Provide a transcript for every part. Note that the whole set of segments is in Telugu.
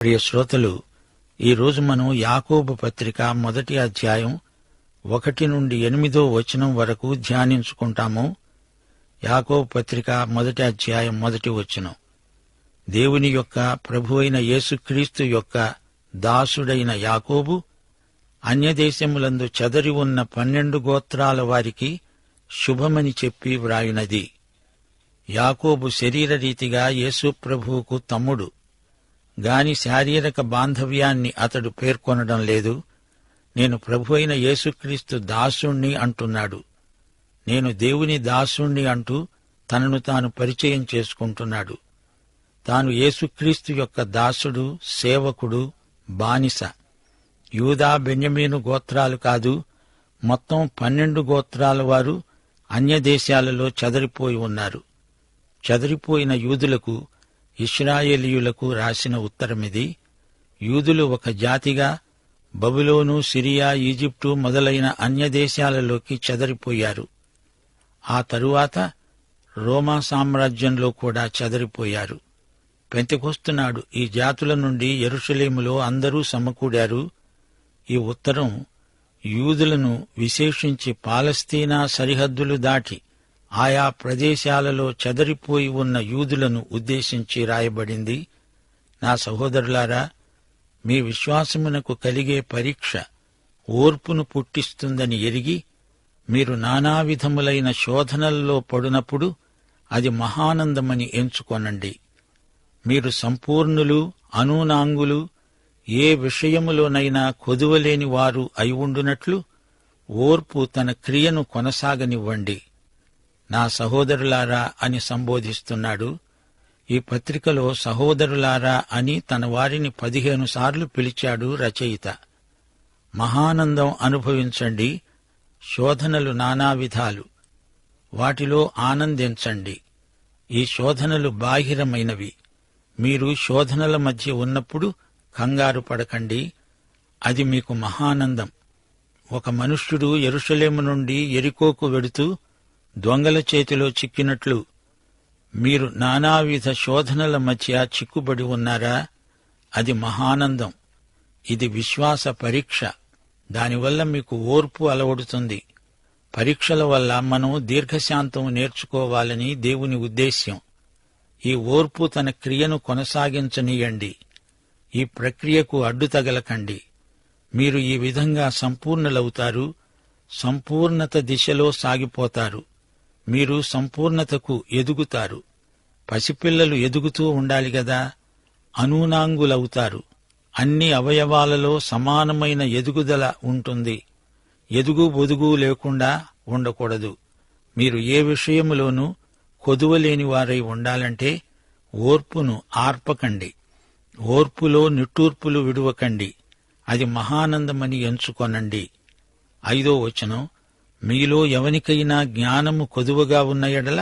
ప్రియ శ్రోతలు, ఈరోజు మనం యాకోబు పత్రిక మొదటి అధ్యాయం 1 నుండి 8 వరకు ధ్యానించుకుంటాము. యాకోబు పత్రిక మొదటి అధ్యాయం 1 దేవుని యొక్క ప్రభువైన యేసుక్రీస్తు యొక్క దాసుడైన యాకోబు అన్యదేశములందు చెదరి ఉన్న 12 గోత్రాల వారికి శుభమని చెప్పి వ్రాయునది. యాకోబు శరీరరీతిగా యేసు ప్రభువుకు తమ్ముడు గాని శారీరక బాంధవ్యాన్ని అతడు పేర్కొనడం లేదు. నేను ప్రభువైన యేసుక్రీస్తు దాసుణ్ణి అంటున్నాడు. నేను దేవుని దాసుణ్ణి అంటూ తనను తాను పరిచయం చేసుకుంటున్నాడు. తాను యేసుక్రీస్తు యొక్క దాసుడు, సేవకుడు, బానిస. యూదా బెన్యమీను గోత్రాలు కాదు, మొత్తం 12 గోత్రాల వారు అన్యదేశాలలో చెదరిపోయి ఉన్నారు. చెదరిపోయిన యూదులకు, ఇశ్రాయేలీయులకు రాసిన ఉత్తరమిది. యూదులు ఒక జాతిగా బబులోను, సిరియా, ఈజిప్టు మొదలైన అన్యదేశాలలోకి చెదరిపోయారు. ఆ తరువాత రోమా సామ్రాజ్యంలో కూడా చెదరిపోయారు. పెంతెకొస్తునాడు ఈ జాతుల నుండి యెరూషలేములో అందరూ సమకూడారు. ఈ ఉత్తరం యూదులను, విశేషించి పాలస్తీనా సరిహద్దులు దాటి ఆయా ప్రదేశాలలో చెదరిపోయి ఉన్న యూదులను ఉద్దేశించి రాయబడింది. నా సహోదరులారా, మీ విశ్వాసమునకు కలిగే పరీక్ష ఓర్పును పుట్టిస్తుందని ఎరిగి మీరు నానా విధములైన శోధనల్లో పడునప్పుడు అది మహానందమని ఎంచుకొనండి. మీరు సంపూర్ణులు, అనూనాంగులు, ఏ విషయములోనైనా కొదువలేని వారు అయి ఉండునట్లు ఓర్పు తన క్రియను కొనసాగనివ్వండి. నా సహోదరులారా అని సంబోధిస్తున్నాడు. ఈ పత్రికలో సహోదరులారా అని తన వారిని 15 సార్లు పిలిచాడు రచయిత. మహానందం అనుభవించండి. శోధనలు నానా విధాలు, వాటిలో ఆనందించండి. ఈ శోధనలు బాహిరమైనవి. మీరు శోధనల మధ్య ఉన్నప్పుడు కంగారు పడకండి, అది మీకు మహానందం. ఒక మనుష్యుడు యెరూషలేము నుండి యెరికోకు వెడుతూ దొంగల చేతిలో చిక్కినట్లు మీరు నానావిధ శోధనల మధ్య చిక్కుబడి ఉన్నారా? అది మహానందం. ఇది విశ్వాస పరీక్ష. దానివల్ల మీకు ఓర్పు అలవడుతుంది. పరీక్షల వల్ల మనం దీర్ఘశాంతం నేర్చుకోవాలని దేవుని ఉద్దేశ్యం. ఈ ఓర్పు తన క్రియను కొనసాగించనీయండి. ఈ ప్రక్రియకు అడ్డు తగలకండి. మీరు ఈ విధంగా సంపూర్ణులవుతారు, సంపూర్ణత దిశలో సాగిపోతారు. మీరు సంపూర్ణతకు ఎదుగుతారు. పసిపిల్లలు ఎదుగుతూ ఉండాలి గదా. అనూనాంగులవుతారు. అన్ని అవయవాలలో సమానమైన ఎదుగుదల ఉంటుంది. ఎదుగు బొదుగు లేకుండా ఉండకూడదు. మీరు ఏ విషయములోనూ కొదువలేని వారై ఉండాలంటే ఓర్పును ఆర్పకండి. ఓర్పులో నిట్టూర్పులు విడువకండి. అది మహానందమని ఎంచుకొనండి. 5 మీలో ఎవనికైనా జ్ఞానము కొదువగా ఉన్న ఎడల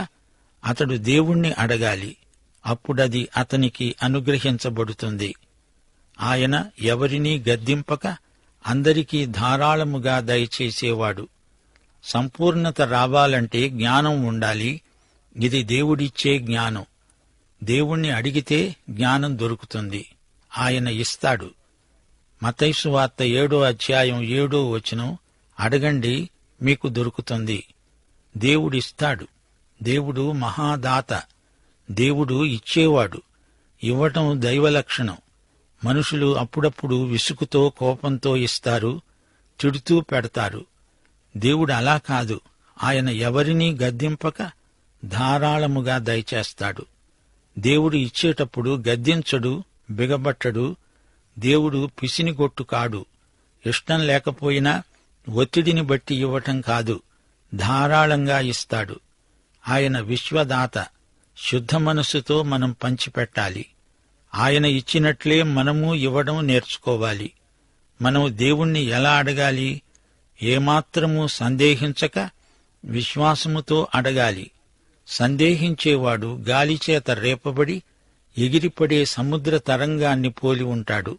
అతడు దేవుణ్ణి అడగాలి, అప్పుడది అతనికి అనుగ్రహించబడుతుంది. ఆయన ఎవరినీ గద్దింపక అందరికీ ధారాళముగా దయచేసేవాడు. సంపూర్ణత రావాలంటే జ్ఞానం ఉండాలి. ఇది దేవుడిచ్చే జ్ఞానం. దేవుణ్ణి అడిగితే జ్ఞానం దొరుకుతుంది. ఆయన ఇస్తాడు. మత్తయి సువార్త 7వ అధ్యాయం 7వ అడగండి, మీకు దొరుకుతుంది. దేవుడిస్తాడు. దేవుడు మహాదాత. దేవుడు ఇచ్చేవాడు. ఇవ్వటం దైవలక్షణం. మనుషులు అప్పుడప్పుడు విసుగుతో, కోపంతో ఇస్తారు, తిడుతూ పెడతారు. దేవుడు అలా కాదు. ఆయన ఎవరినీ గద్దింపక ధారాళముగా దయచేస్తాడు. దేవుడు ఇచ్చేటప్పుడు గద్దించడు, బిగబట్టడు. దేవుడు పిసినిగొట్టు కాడు. ఇష్టం లేకపోయినా ఒత్తిడిని బట్టి ఇవ్వటం కాదు, ధారాళంగా ఇస్తాడు. ఆయన విశ్వదాత. శుద్ధ మనస్సుతో మనం పంచిపెట్టాలి. ఆయన ఇచ్చినట్లే మనము ఇవ్వడం నేర్చుకోవాలి. మనం దేవుణ్ణి ఎలా అడగాలి? ఏమాత్రమూ సందేహించక విశ్వాసముతో అడగాలి. సందేహించేవాడు గాలిచేత రేపబడి ఎగిరిపడే సముద్ర తరంగాన్ని పోలి ఉంటాడు.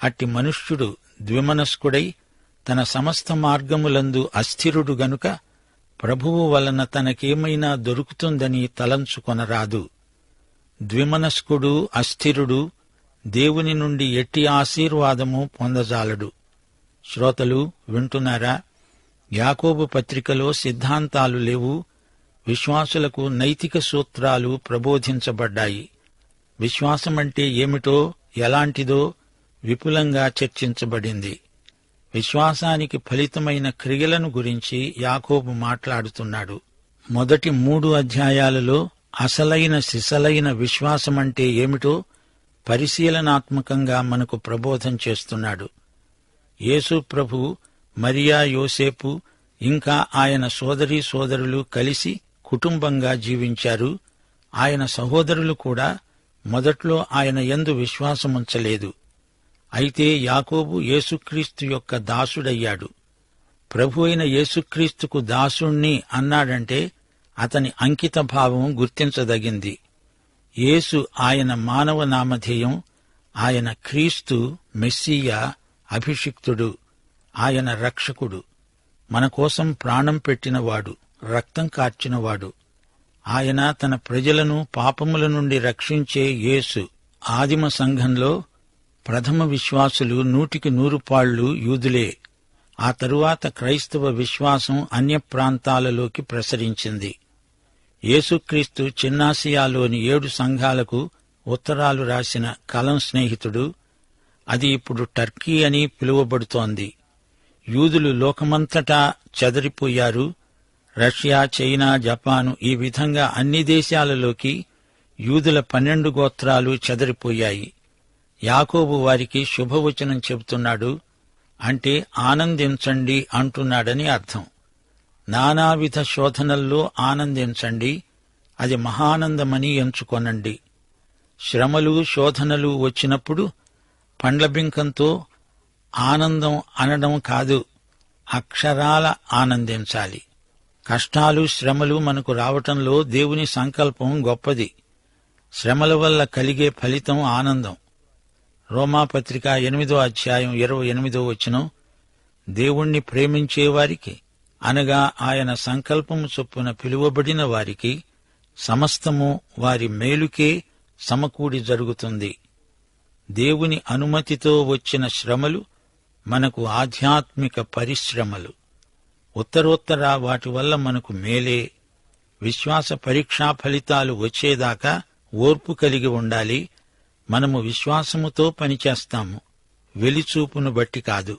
అట్టి మనుష్యుడు ద్విమనస్కుడై తన సమస్త మార్గములందు అస్థిరుడు గనుక ప్రభువు వలన తనకేమైనా దొరుకుతుందని తలంచుకొనరాదు. ద్విమనస్కుడు, అస్థిరుడు, దేవుని నుండి ఎట్టి ఆశీర్వాదము పొందజాలడు. శ్రోతలు వింటున్నారా? యాకోబు పత్రికలో సిద్ధాంతాలు లేవు. విశ్వాసులకు నైతిక సూత్రాలు ప్రబోధించబడ్డాయి. విశ్వాసమంటే ఏమిటో, ఎలాంటిదో విపులంగా చర్చించబడింది. విశ్వాసానికి ఫలితమైన క్రియలను గురించి యాకోబు మాట్లాడుతున్నాడు. మొదటి 3 అధ్యాయాలలో అసలైన సిసలైన విశ్వాసమంటే ఏమిటో పరిశీలనాత్మకంగా మనకు ప్రబోధం చేస్తున్నాడు. యేసు ప్రభు, మరియా, యోసేపు ఇంకా ఆయన సోదరీ సోదరులు కలిసి కుటుంబంగా జీవించారు. ఆయన సహోదరులు కూడా మొదట్లో ఆయన యందు విశ్వాసముంచలేదు. అయితే యాకోబు యేసుక్రీస్తు యొక్క దాసుడయ్యాడు. ప్రభు అయిన యేసుక్రీస్తుకు దాసుణ్ణి అన్నాడంటే అతని అంకిత భావం గుర్తించదగింది. యేసు ఆయన మానవ నామధేయం. ఆయన క్రీస్తు, మెస్సీయా, అభిషిక్తుడు, ఆయన రక్షకుడు, మన కోసం ప్రాణం పెట్టినవాడు, రక్తం కార్చినవాడు. ఆయన తన ప్రజలను పాపముల నుండి రక్షించే యేసు. ఆదిమ సంఘంలో ప్రథమ విశ్వాసులు 100కి 100 యూదులే. ఆ తరువాత క్రైస్తవ విశ్వాసం అన్య ప్రాంతాలలోకి ప్రసరించింది. యేసుక్రీస్తు చిన్నాసియాలోని 7 సంఘాలకు ఉత్తరాలు రాసిన కలం స్నేహితుడు. అది ఇప్పుడు టర్కీ అని పిలువబడుతోంది. యూదులు లోకమంతటా చెదరిపోయారు. రష్యా, చైనా, జపాను ఈ విధంగా అన్ని దేశాలలోకి యూదుల 12 గోత్రాలు చెదరిపోయాయి. యాకోబు వారికి శుభవచనం చెబుతున్నాడు. అంటే ఆనందించండి అంటున్నాడని అర్థం. నానావిధ శోధనల్లో ఆనందించండి, అది మహానందమని ఎంచుకొనండి. శ్రమలు, శోధనలు వచ్చినప్పుడు పండ్లబింకంతో ఆనందం అనడం కాదు, అక్షరాల ఆనందించాలి. కష్టాలు, శ్రమలు మనకు రావటంలో దేవుని సంకల్పం గొప్పది. శ్రమల వల్ల కలిగే ఫలితం ఆనందం. రోమాపత్రిక 8వ అధ్యాయం 28వ వచనం, దేవుణ్ణి ప్రేమించేవారికి, అనగా ఆయన సంకల్పము చొప్పున పిలువబడిన వారికి సమస్తము వారి మేలుకే సమకూడి జరుగుతుంది. దేవుని అనుమతితో వచ్చిన శ్రమలు మనకు ఆధ్యాత్మిక పరిశ్రమలు. ఉత్తరోత్తర వాటి వల్ల మనకు మేలే. విశ్వాస పరీక్షా ఫలితాలు వచ్చేదాకా ఓర్పు కలిగి ఉండాలి. మనము విశ్వాసముతో పనిచేస్తాము, వెలిచూపును బట్టి కాదు.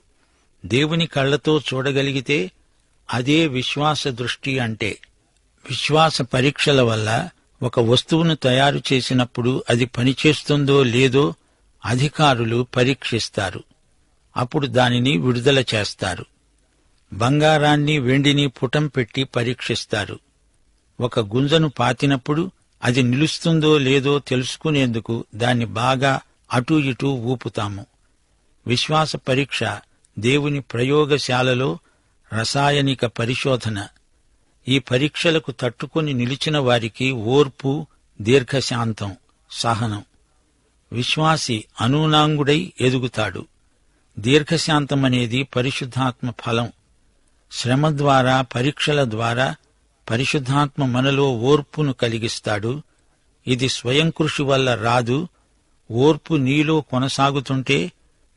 దేవుని కళ్లతో చూడగలిగితే అదే విశ్వాస దృష్టి అంటే. విశ్వాస పరీక్షల వల్ల ఒక వస్తువును తయారు చేసినప్పుడు అది పనిచేస్తుందో లేదో అధికారులు పరీక్షిస్తారు. అప్పుడు దానిని విడుదల చేస్తారు. బంగారాన్ని, వెండిని పుటం పెట్టి పరీక్షిస్తారు. ఒక గుంజను పాతినప్పుడు అది నిలుస్తుందో లేదో తెలుసుకునేందుకు దాన్ని బాగా అటూ ఇటూ ఊపుతాము. విశ్వాస పరీక్ష దేవుని ప్రయోగశాలలో రసాయనిక పరిశోధన. ఈ పరీక్షలకు తట్టుకుని నిలిచిన వారికి ఓర్పు, దీర్ఘశాంతం, సహనం. విశ్వాసి అనూనాంగుడై ఎదుగుతాడు. దీర్ఘశాంతమనేది పరిశుద్ధాత్మ ఫలం. శ్రమ ద్వారా, పరీక్షల ద్వారా పరిశుద్ధాత్మ మనలో ఓర్పును కలిగిస్తాడు. ఇది స్వయం కృషి వల్ల రాదు. ఓర్పు నీలో కొనసాగుతుంటే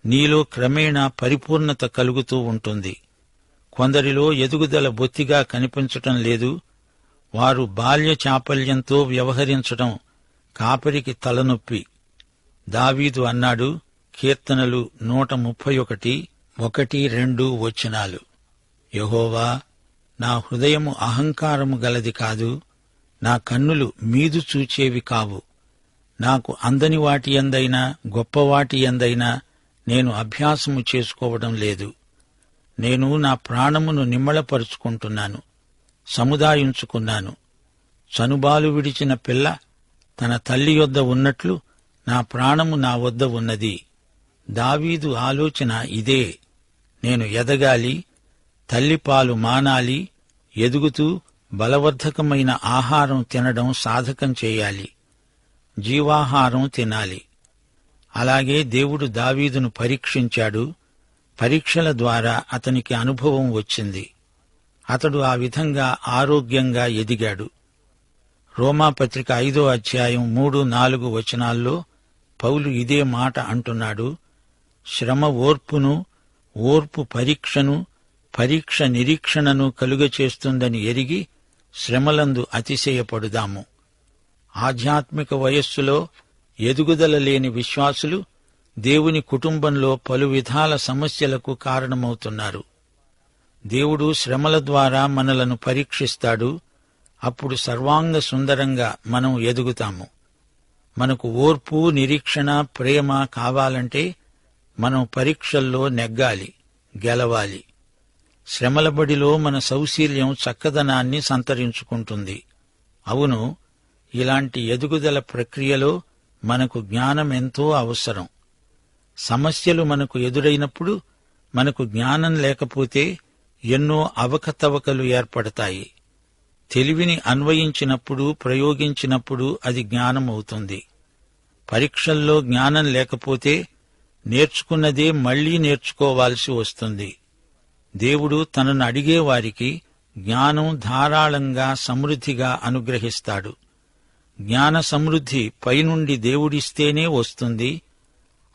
నీలో క్రమేణా పరిపూర్ణత కలుగుతూ ఉంటుంది. కొందరిలో ఎదుగుదల బొత్తిగా కనిపించటం లేదు. వారు బాల్య చాపల్యంతో వ్యవహరించటం కాపరికి తలనొప్పి. దావీదు అన్నాడు, కీర్తనలు 131, 1-2 వచనాలు, యెహోవా, నా హృదయము అహంకారము గలది కాదు, నా కన్నులు మీదు చూచేవి కావు. నాకు అందని వాటి యందైనా గొప్పవాటి యందైనా నేను అభ్యాసము చేసుకోవడం లేదు. నేను నా ప్రాణమును నిమ్మళపరుచుకుంటున్నాను, సముదాయించుకున్నాను. చనుబాలు విడిచిన పిల్ల తన తల్లి యొద్ద ఉన్నట్లు నా ప్రాణము నా వద్ద ఉన్నది. దావీదు ఆలోచన ఇదే. నేను ఎదగాలి, తల్లిపాలు మానాలి, ఎదుగుతూ బలవర్ధకమైన ఆహారం తినడం సాధకం చేయాలి, జీవాహారం తినాలి. అలాగే దేవుడు దావీదును పరీక్షించాడు. పరీక్షల ద్వారా అతనికి అనుభవం వచ్చింది. అతడు ఆ విధంగా ఆరోగ్యంగా ఎదిగాడు. రోమాపత్రిక 5వ అధ్యాయం 3-4 వచనాల్లో పౌలు ఇదే మాట అంటున్నాడు. శ్రమ ఓర్పును, ఓర్పు పరీక్షను, పరీక్ష నిరీక్షణను కలుగచేస్తుందని ఎరిగి శ్రమలందు అతిశయపడుదాము. ఆధ్యాత్మిక వయస్సులో ఎదుగుదల లేని విశ్వాసులు దేవుని కుటుంబంలో పలు విధాల సమస్యలకు కారణమవుతున్నారు. దేవుడు శ్రమల ద్వారా మనలను పరీక్షిస్తాడు. అప్పుడు సర్వాంగ సుందరంగా మనం ఎదుగుతాము. మనకు ఓర్పు, నిరీక్షణ, ప్రేమ కావాలంటే మనం పరీక్షల్లో నెగ్గాలి, గెలవాలి. శ్రమల బడిలో మన సౌశీల్యం చక్కదనాన్ని సంతరించుకుంటుంది. అవును, ఇలాంటి ఎదుగుదల ప్రక్రియలో మనకు జ్ఞానం ఎంతో అవసరం. సమస్యలు మనకు ఎదురైనప్పుడు మనకు జ్ఞానం లేకపోతే ఎన్నో అవకతవకలు ఏర్పడతాయి. తెలివిని అన్వయించినప్పుడు, ప్రయోగించినప్పుడు అది జ్ఞానమవుతుంది. పరీక్షల్లో జ్ఞానం లేకపోతే నేర్చుకున్నదే మళ్లీ నేర్చుకోవాల్సి వస్తుంది. దేవుడు తనను అడిగేవారికి జ్ఞానం ధారాళంగా, సమృద్ధిగా అనుగ్రహిస్తాడు. జ్ఞాన సమృద్ధి పైనుండి దేవుడిస్తేనే వస్తుంది.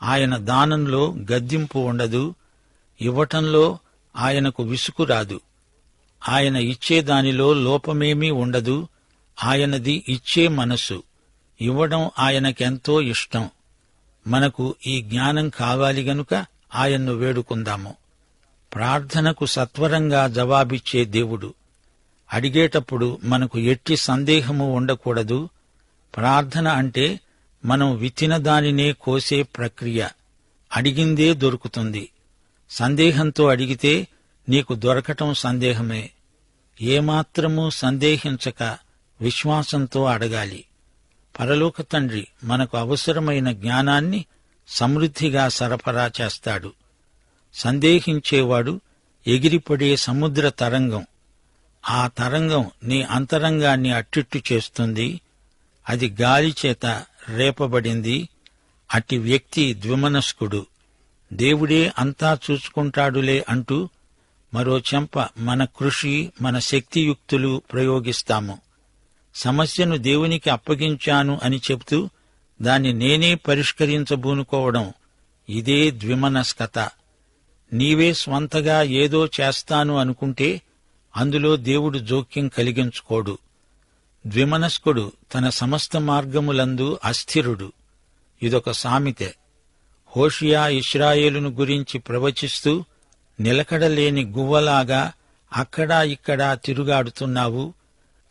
ఆయన దానంలో గద్దింపు ఉండదు. ఇవ్వటంలో ఆయనకు విసుగు రాదు. ఆయన ఇచ్చేదానిలో లోపమేమీ ఉండదు. ఆయనది ఇచ్చే మనసు. ఇవ్వడం ఆయనకెంతో ఇష్టం. మనకు ఈ జ్ఞానం కావాలి గనుక ఆయన్ను వేడుకుందాము. ప్రార్థనకు సత్వరంగా జవాబిచ్చే దేవుడు. అడిగేటప్పుడు మనకు ఎట్టి సందేహము ఉండకూడదు. ప్రార్థన అంటే మనం విత్తిన దానినే కోసే ప్రక్రియ. అడిగిందే దొరుకుతుంది. సందేహంతో అడిగితే నీకు దొరకటం సందేహమే. ఏమాత్రమూ సందేహించక విశ్వాసంతో అడగాలి. పరలోక తండ్రి మనకు అవసరమైన జ్ఞానాన్ని సమృద్ధిగా సరఫరా చేస్తాడు. సందేహించేవాడు ఎగిరిపడే సముద్ర తరంగం. ఆ తరంగం నీ అంతరంగాన్ని అట్టిట్టు చేస్తుంది. అది గాలిచేత రేపబడింది. అట్టి వ్యక్తి ద్విమనస్కుడు. దేవుడే అంతా చూసుకుంటాడులే అంటూ మరో చెంప మన కృషి, మన శక్తియుక్తులు ప్రయోగిస్తాము. సమస్యను దేవునికి అప్పగించాను అని చెబుతూ దాన్ని నేనే పరిష్కరించబూనుకోవడం, ఇదే ద్విమనస్కత. నీవే స్వంతగా ఏదో చేస్తాను అనుకుంటే అందులో దేవుడు జోక్యం కలిగించుకోడు. ద్విమనస్కుడు తన సమస్త మార్గములందు అస్థిరుడు. ఇదొక సామెత. హోషియా ఇశ్రాయేలును గురించి ప్రవచిస్తూ, నిలకడలేని గువ్వలాగా అక్కడా ఇక్కడా తిరుగాడుతున్నావు.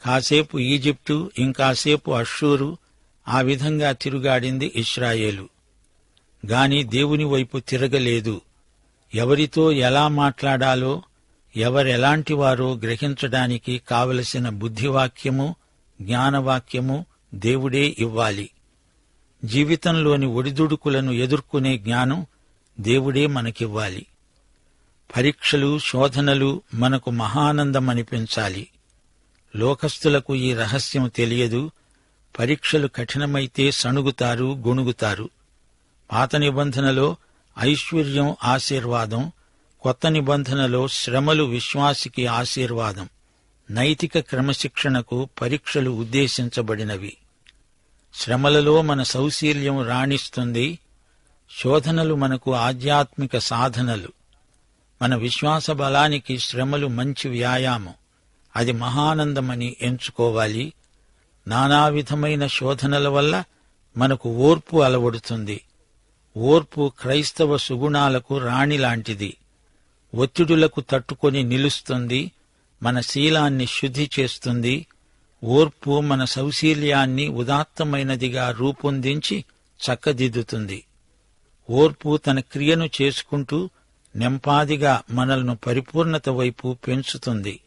కాసేపు ఈజిప్టు, ఇంకాసేపు అష్షూరు, ఆ విధంగా తిరుగాడింది ఇశ్రాయేలు. గాని దేవుని వైపు తిరగలేదు. ఎవరితో ఎలా మాట్లాడాలో, ఎవరెలాంటివారో గ్రహించడానికి కావలసిన బుద్ధివాక్యము, జ్ఞానవాక్యము దేవుడే ఇవ్వాలి. జీవితంలోని ఒడిదుడుకులను ఎదుర్కొనే జ్ఞానం దేవుడే మనకివ్వాలి. పరీక్షలు, శోధనలు మనకు మహానందమనిపించాలి. లోకస్తులకు ఈ రహస్యం తెలియదు. పరీక్షలు కఠినమైతే సణుగుతారు, గొణుగుతారు. పాత నిబంధనలో ఐశ్వర్యం ఆశీర్వాదం, కొత్త నిబంధనలో శ్రమలు విశ్వాసికి ఆశీర్వాదం. నైతిక క్రమశిక్షణకు పరీక్షలు ఉద్దేశించబడినవి. శ్రమలలో మన సౌశీల్యం రాణిస్తుంది. శోధనలు మనకు ఆధ్యాత్మిక సాధనలు. మన విశ్వాస బలానికి శ్రమలు మంచి వ్యాయామం. అది మహానందమని ఎంచుకోవాలి. నానావిధమైన శోధనల వల్ల మనకు ఓర్పు అలవడుతుంది. ఓర్పు క్రైస్తవ సుగుణాలకు రాణిలాంటిది. ఒత్తిడులకు తట్టుకొని నిలుస్తుంది. మన శీలాన్ని శుద్ధి చేస్తుంది. ఓర్పు మన సౌశీల్యాన్ని ఉదాత్తమైనదిగా రూపొందించి చక్కదిద్దుతుంది. ఓర్పు తన క్రియను చేసుకుంటూ నెంపాదిగా మనల్ని పరిపూర్ణత వైపు పెంచుతుంది.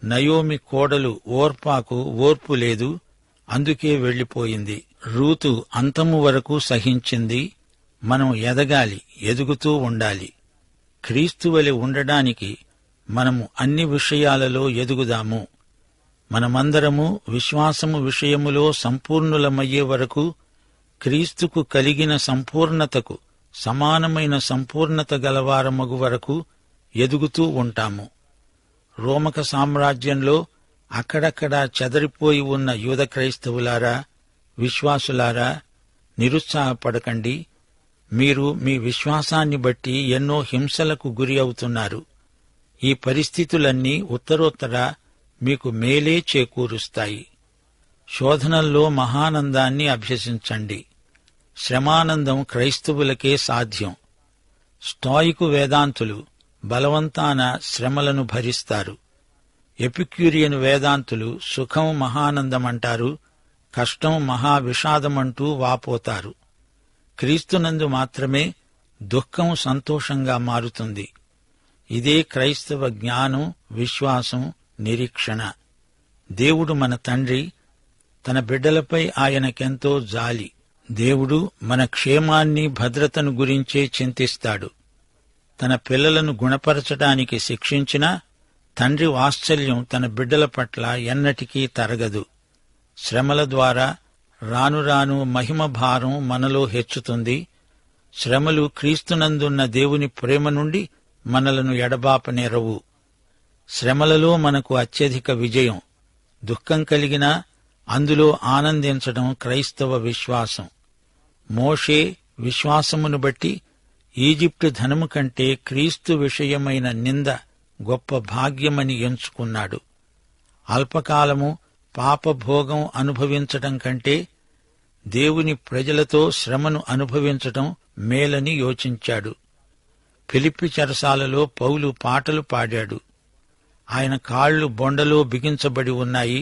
నయోమి కోడలు ఓర్పాకు ఓర్పు లేదు, అందుకే వెళ్లిపోయింది. రూతు అంతము వరకు సహించింది. మనం ఎదగాలి, ఎదుగుతూ ఉండాలి. క్రీస్తువలె ఉండడానికి మనము అన్ని విషయాలలో ఎదుగుదాము. మనమందరము విశ్వాసము విషయములో సంపూర్ణులమయ్యే వరకు, క్రీస్తుకు కలిగిన సంపూర్ణతకు సమానమైన సంపూర్ణత గలవారమగు వరకు ఎదుగుతూ ఉంటాము. రోమక సామ్రాజ్యంలో అక్కడక్కడా చెదరిపోయి ఉన్న యూద క్రైస్తవులారా, విశ్వాసులారా, నిరుత్సాహపడకండి. మీరు మీ విశ్వాసాన్ని బట్టి ఎన్నో హింసలకు గురి అవుతున్నారు. ఈ పరిస్థితులన్నీ ఉత్తరోత్తర మీకు మేలే చేకూరుస్తాయి. శోధనల్లో మహానందాన్ని అభ్యసించండి. శ్రమానందం క్రైస్తవులకే సాధ్యం. స్టాయికు వేదాంతులు బలవంతాన శ్రమలను భరిస్తారు. ఎపిక్యూరియన్ వేదాంతులు సుఖం మహానందమంటారు, కష్టం మహావిషాదమంటూ వాపోతారు. క్రీస్తునందు మాత్రమే దుఃఖం సంతోషంగా మారుతుంది. ఇదే క్రైస్తవ జ్ఞానం, విశ్వాసం, నిరీక్షణ. దేవుడు మన తండ్రి. తన బిడ్డలపై ఆయనకెంతో జాలి. దేవుడు మన క్షేమాన్ని, భద్రతను గురించే చింతిస్తాడు. తన పిల్లలను గుణపరచడానికి శిక్షించినా తండ్రి వాత్సల్యం తన బిడ్డల పట్ల ఎన్నటికీ తరగదు. శ్రమల ద్వారా రాను రాను మహిమ భారం మనలో హెచ్చుతుంది. శ్రమలు క్రీస్తునందున్న దేవుని ప్రేమ నుండి మనలను ఎడబాపనేరవు. శ్రమలలో మనకు అత్యధిక విజయం. దుఃఖం కలిగినా అందులో ఆనందించడం క్రైస్తవ విశ్వాసం. మోషే విశ్వాసమును బట్టి ఈజిప్టు ధనము కంటే క్రీస్తు విషయమైన నింద గొప్ప భాగ్యమని ఎంచుకున్నాడు. అల్పకాలము పాపభోగం అనుభవించటం కంటే దేవుని ప్రజలతో శ్రమను అనుభవించటం మేలని యోచించాడు. ఫిలిప్పి చెరసాలలో పౌలు పాటలు పాడాడు. ఆయన కాళ్లు బొండలో బిగించబడి ఉన్నాయి.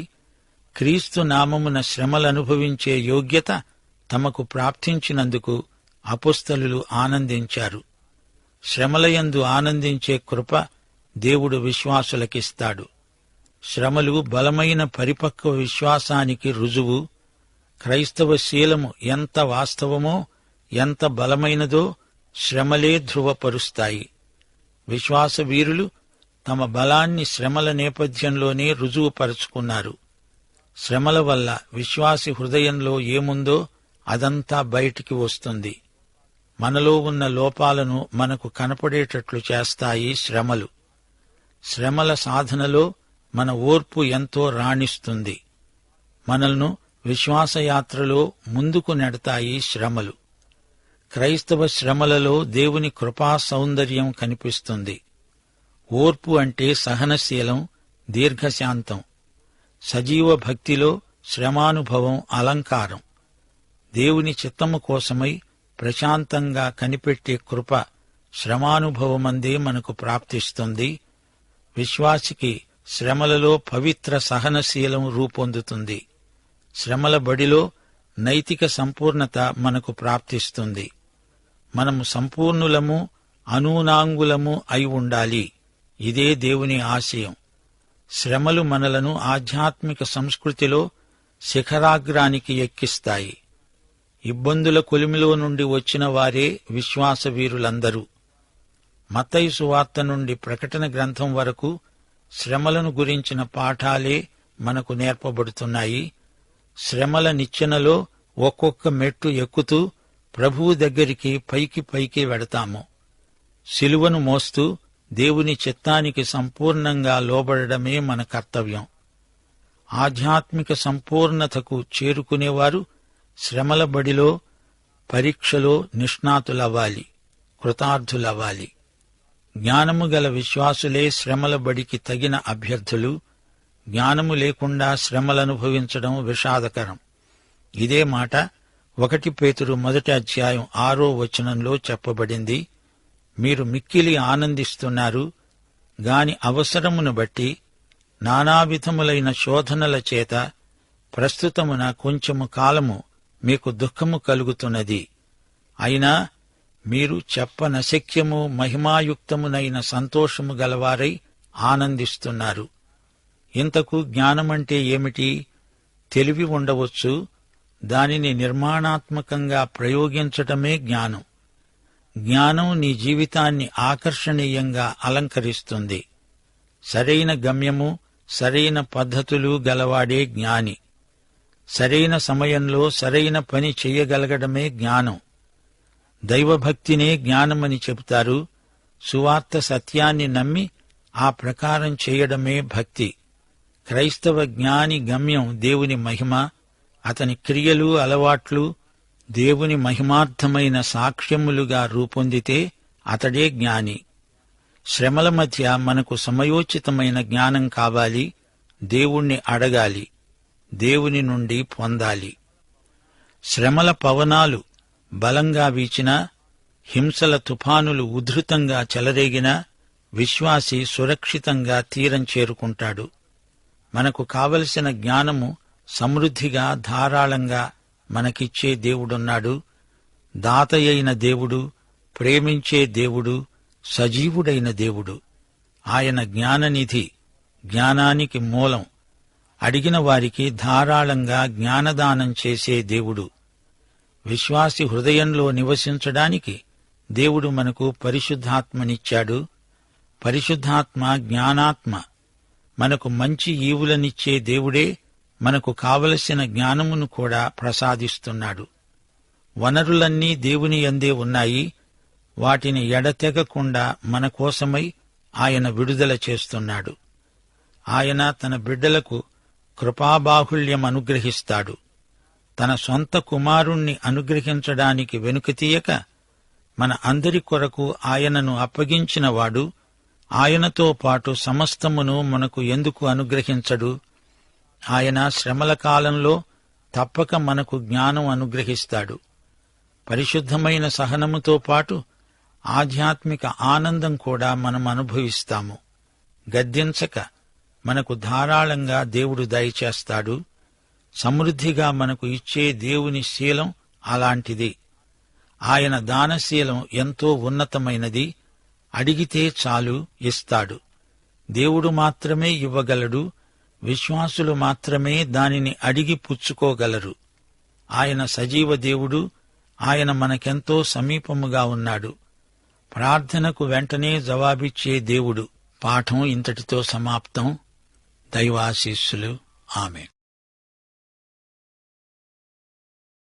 క్రీస్తు నామమున శ్రమలనుభవించే యోగ్యత తమకు ప్రాప్తించినందుకు అపొస్తలులు ఆనందించారు. శ్రమలయందు ఆనందించే కృప దేవుడు విశ్వాసులకిస్తాడు. శ్రమలు బలమైన పరిపక్వ విశ్వాసానికి రుజువు. క్రైస్తవ శీలము ఎంత వాస్తవమో, ఎంత బలమైనదో శ్రమలే ధృవపరుస్తాయి. విశ్వాస వీరులు తమ బలాన్ని శ్రమల నేపథ్యంలోనే రుజువుపరుచుకున్నారు. శ్రమల వల్ల విశ్వాసి హృదయంలో ఏముందో అదంతా బయటికి వస్తుంది. మనలో ఉన్న లోపాలను మనకు కనపడేటట్లు చేస్తాయి శ్రమలు. శ్రమల సాధనలో మన ఓర్పు ఎంతో రాణిస్తుంది. మనల్ని విశ్వాసయాత్రలో ముందుకు నెడతాయి శ్రమలు. క్రైస్తవ శ్రమలలో దేవుని కృపా సౌందర్యం కనిపిస్తుంది. ఓర్పు అంటే సహనశీలం, దీర్ఘశాంతం. సజీవ భక్తిలో శ్రమానుభవం అలంకారం. దేవుని చిత్తము కోసమై ప్రశాంతంగా కనిపెట్టే కృప శ్రమానుభవమందే మనకు ప్రాప్తిస్తుంది. విశ్వాసికి శ్రమలలో పవిత్ర సహనశీలం రూపొందుతుంది. శ్రమల బడిలో నైతిక సంపూర్ణత మనకు ప్రాప్తిస్తుంది. మనము సంపూర్ణులము, అనూనాంగులము అయి ఉండాలి. ఇదే దేవుని ఆశయం. శ్రమలు మనలను ఆధ్యాత్మిక సంస్కృతిలో శిఖరాగ్రానికి ఎక్కిస్తాయి. ఇబ్బందుల కొలిమిలో నుండి వచ్చిన వారే విశ్వాస వీరులందరూ. మత్తయి సువార్త నుండి ప్రకటన గ్రంథం వరకు శ్రమలను గురించిన పాఠాలే మనకు నేర్పబడుతున్నాయి. శ్రమల నిచ్చెనలో ఒక్కొక్క మెట్టు ఎక్కుతూ ప్రభువు దగ్గరికి పైకి పైకి వెడతాము. సిలువను మోస్తూ దేవుని చిత్తానికి సంపూర్ణంగా లోబడడమే మన కర్తవ్యం. ఆధ్యాత్మిక సంపూర్ణతకు చేరుకునేవారు శ్రమల బడిలో, పరీక్షలో నిష్ణాతులవ్వాలి, కృతార్థులవ్వాలి. జ్ఞానము గల విశ్వాసులే శ్రమల బడికి తగిన అభ్యర్థులు. జ్ఞానము లేకుండా శ్రమలనుభవించడం విషాదకరం. ఇదే మాట 1 పేతురు 1:6 చెప్పబడింది. మీరు మిక్కిలి ఆనందిస్తున్నారు గాని అవసరమును బట్టి నానావిధములైన శోధనల చేత ప్రస్తుతమున కొంచెము కాలము మీకు దుఃఖము కలుగుతున్నది. అయినా మీరు చెప్పనశక్యము మహిమాయుక్తమునైన సంతోషము గలవారై ఆనందిస్తున్నారు. ఇంతకు జ్ఞానమంటే ఏమిటి? తెలివి ఉండవచ్చు, దానిని నిర్మాణాత్మకంగా ప్రయోగించటమే జ్ఞానం. జ్ఞానం నీ జీవితాన్ని ఆకర్షణీయంగా అలంకరిస్తుంది. సరైన గమ్యము, సరైన పద్ధతులు గలవాడే జ్ఞాని. సరైన సమయంలో సరైన పని చెయ్యగలగడమే జ్ఞానం. దైవభక్తినే జ్ఞానమని చెబుతారు. సువార్త సత్యాన్ని నమ్మి ఆ ప్రకారం చేయడమే భక్తి. క్రైస్తవ జ్ఞాని గమ్యం దేవుని మహిమ, అతని క్రియలు, అలవాట్లు దేవుని మహిమార్థమైన సాక్ష్యములుగా రూపొందితే అతడే జ్ఞాని. శ్రమల మధ్య మనకు సమయోచితమైన జ్ఞానం కావాలి. దేవుణ్ణి అడగాలి, దేవుని నుండి పొందాలి. శ్రమల పవనాలు బలంగా వీచినా, హింసల తుఫానులు ఉధృతంగా చెలరేగినా విశ్వాసి సురక్షితంగా తీరం చేరుకుంటాడు. మనకు కావలసిన జ్ఞానము సమృద్ధిగా ధారాళంగా మనకిచ్చే దేవుడున్నాడు. దాతయైన దేవుడు, ప్రేమించే దేవుడు, సజీవుడైన దేవుడు. ఆయన జ్ఞాననిధి, జ్ఞానానికి మూలం. అడిగిన వారికి ధారాళంగా జ్ఞానదానం చేసే దేవుడు. విశ్వాసి హృదయంలో నివసించడానికి దేవుడు మనకు పరిశుద్ధాత్మనిచ్చాడు. పరిశుద్ధాత్మ జ్ఞానాత్మ. మనకు మంచి ఈవులనిచ్చే దేవుడే మనకు కావలసిన జ్ఞానమును కూడా ప్రసాదిస్తున్నాడు. వనరులన్నీ దేవుని యందే ఉన్నాయి. వాటిని ఎడతెగకుండా మన కోసమై ఆయన విడుదల చేస్తున్నాడు. ఆయన తన బిడ్డలకు కృపాబాహుళ్యం అనుగ్రహిస్తాడు. తన సొంత కుమారుణ్ణి అనుగ్రహించడానికి వెనుకతీయక మన అందరి కొరకు ఆయనను అప్పగించినవాడు ఆయనతో పాటు సమస్తమును మనకు ఎందుకు అనుగ్రహించడు? ఆయన శ్రమల కాలంలో తప్పక మనకు జ్ఞానం అనుగ్రహిస్తాడు. పరిశుద్ధమైన సహనముతో పాటు ఆధ్యాత్మిక ఆనందం కూడా మనం అనుభవిస్తాము. గద్దించక మనకు ధారాళంగా దేవుడు దయచేస్తాడు. సమృద్ధిగా మనకు ఇచ్చే దేవుని శీలం అలాంటిది. ఆయన దానశీలం ఎంతో ఉన్నతమైనది. అడిగితే చాలు, ఇస్తాడు. దేవుడు మాత్రమే ఇవ్వగలడు. విశ్వాసులు మాత్రమే దానిని అడిగి పుచ్చుకోగలరు. ఆయన సజీవ దేవుడు. ఆయన మనకెంతో సమీపముగా ఉన్నాడు. ప్రార్థనకు వెంటనే జవాబిచ్చే దేవుడు. పాఠం ఇంతటితో సమాప్తం. దైవాశీస్సులు. ఆమేన్.